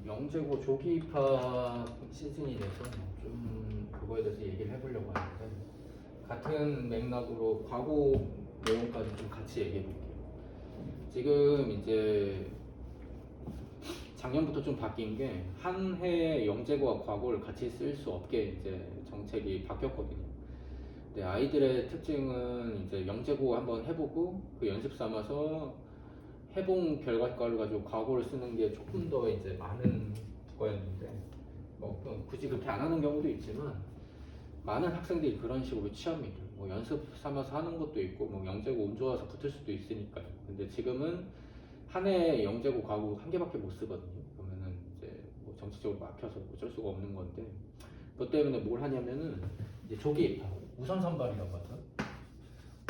영재고 조기 입학 시즌이 돼서 좀 그거에 대해서 얘기를 해보려고 하는데, 같은 맥락으로 과거 내용까지 좀 같이 얘기해 볼게요. 지금 이제 작년부터 좀 바뀐 게 한 해 영재고와 과거를 같이 쓸 수 없게 이제 정책이 바뀌었거든요. 근데 아이들의 특징은 이제 영재고 한번 해보고 그 연습 삼아서 해본 결과를 가지고 과거를 쓰는 게 조금 더 이제 많은 거였는데, 뭐 굳이 그렇게 안 하는 경우도 있지만 많은 학생들이 그런 식으로 취합니다. 뭐 연습 삼아서 하는 것도 있고, 뭐 영재고 운 좋아서 붙을 수도 있으니까요. 근데 지금은 한 해 영재고 과거 한 개밖에 못 쓰거든요. 그러면은 이제 뭐 정치적으로 막혀서 어쩔 수가 없는 건데, 그것 때문에 뭘 하냐면은 이제 조기 입학, 우선 선발이라고 하죠.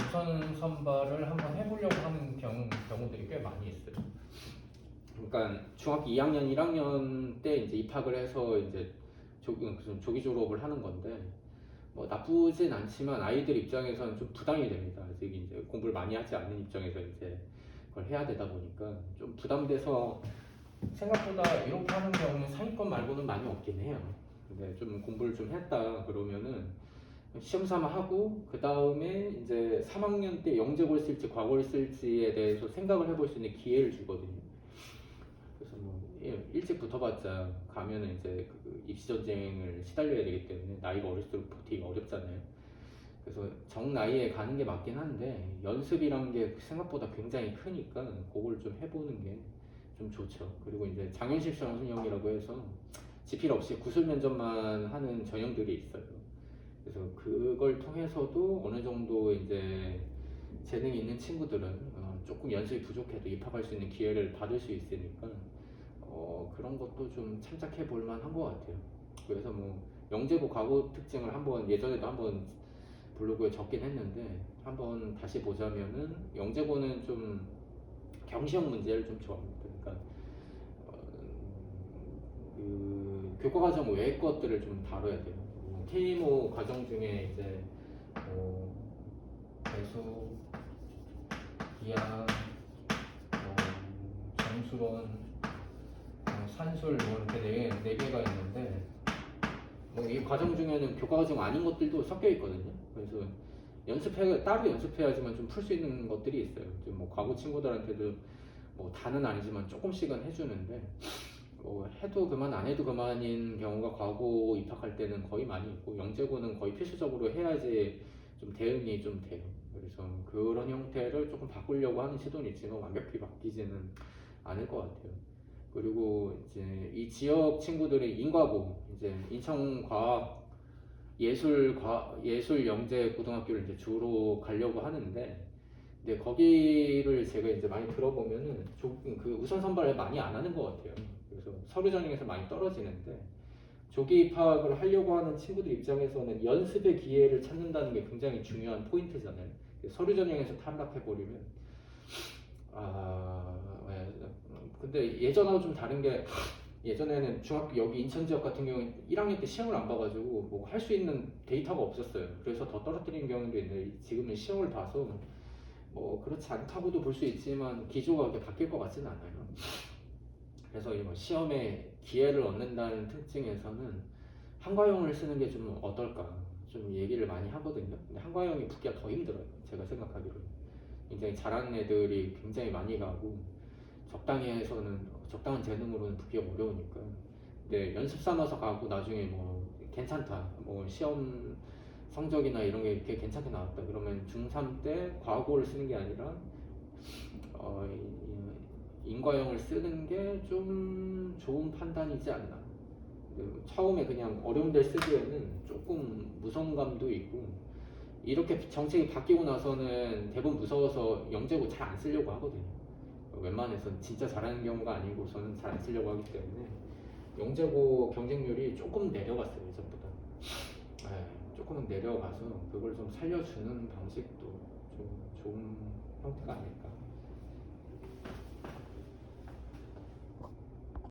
우선 선발을 한번 해보려고 하는 경우들이 꽤 많이 있어요. 그러니까 중학교 2학년, 1학년 때 이제 입학을 해서 이제 조기 졸업을 하는 건데, 뭐 나쁘진 않지만 아이들 입장에서는 좀 부담이 됩니다. 아직 이제 공부를 많이 하지 않는 입장에서 이제 그걸 해야 되다 보니까 좀 부담돼서, 생각보다 이렇게 하는 경우는 상위권 말고는 많이 없긴 해요. 근데 좀 공부를 좀 했다 그러면은 시험 삼아 하고, 그 다음에 이제 3학년 때 영재고를 쓸지 과거를 쓸지에 대해서 생각을 해볼 수 있는 기회를 주거든요. 그래서 뭐 일찍 붙어봤자 가면은 이제 그 입시 전쟁을 시달려야 되기 때문에 나이가 어릴수록 버티기가 어렵잖아요. 그래서 정 나이에 가는 게 맞긴 한데, 연습이란 게 생각보다 굉장히 크니까 그걸 좀 해보는 게 좀 좋죠. 그리고 이제 장현식 전형이라고 해서 지필 없이 구술 면접만 하는 전형들이 있어요. 그래서 그걸 통해서도 어느 정도 이제 재능이 있는 친구들은 조금 연습이 부족해도 입학할 수 있는 기회를 받을 수 있으니까 그런 것도 좀 참작해 볼 만한 것 같아요. 그래서 뭐 영재고 과거 특징을 한번 예전에도 한번 블로그에 적긴 했는데, 한번 다시 보자면은 영재고는 좀 경시형 문제를 좀 좋아합니다. 그러니까 그 교과과정 외의 것들을 좀 다뤄야 돼요. KMO 과정 중에 이제 배수, 기하, 정수론, 산술 뭐 이렇게 네 개가 있는데, 뭐 이 과정 중에는 교과과정 아닌 것들도 섞여 있거든요. 그래서 따로 연습해야지만 좀 풀 수 있는 것들이 있어요. 좀 뭐 과거 친구들한테도 뭐 다는 아니지만 조금씩은 해주는데, 해도 그만 안 해도 그만인 경우가 과거 입학할 때는 거의 많이 있고, 영재고는 거의 필수적으로 해야지 좀 대응이 좀 돼요. 그래서 그런 형태를 조금 바꾸려고 하는 시도는 있지만 완벽히 바뀌지는 않을 것 같아요. 그리고 이제 이 지역 친구들이 인과고, 이제 인천과학 예술 영재 고등학교를 이제 주로 가려고 하는데, 근데 거기를 제가 이제 많이 들어보면은 그 우선 선발을 많이 안 하는 것 같아요. 그래서 서류 전형에서 많이 떨어지는데, 조기 입학을 하려고 하는 친구들 입장에서는 연습의 기회를 찾는다는 게 굉장히 중요한 포인트잖아요. 서류 전형에서 탈락해 버리면 근데 예전하고 좀 다른 게, 예전에는 중학교 여기 인천 지역 같은 경우는 1학년 때 시험을 안 봐가지고 뭐 할 수 있는 데이터가 없었어요. 그래서 더 떨어뜨리는 경우도 있는데, 지금은 시험을 봐서 뭐 그렇지 않다고도 볼 수 있지만 기조가 그렇게 바뀔 것 같지는 않아요. 그래서 이 뭐 시험에 기회를 얻는다는 특징에서는 한과형을 쓰는 게 좀 어떨까 좀 얘기를 많이 하거든요. 근데 한과형이 붙기가 더 힘들어요. 제가 생각하기로는 굉장히 잘하는 애들이 굉장히 많이 가고, 적당히 해서는 적당한 재능으로는 붙기가 어려우니까. 근데 연습 삼아서 가고 나중에 뭐 괜찮다, 뭐 시험 성적이나 이런 게 이렇게 괜찮게 나왔다 그러면 중3 때 과거를 쓰는 게 아니라 인과형을 쓰는 게 좀 좋은 판단이지 않나. 처음에 그냥 어려운 데를 쓰기에는 조금 무성감도 있고, 이렇게 정책이 바뀌고 나서는 대부분 무서워서 영재고 잘 안 쓰려고 하거든요. 웬만해선 진짜 잘하는 경우가 아니고서는 잘 안 쓰려고 하기 때문에 영재고 경쟁률이 조금 내려갔어요, 예전보다. 조금은 내려가서 그걸 좀 살려주는 방식도 좀 좋은 형태가 아닐까.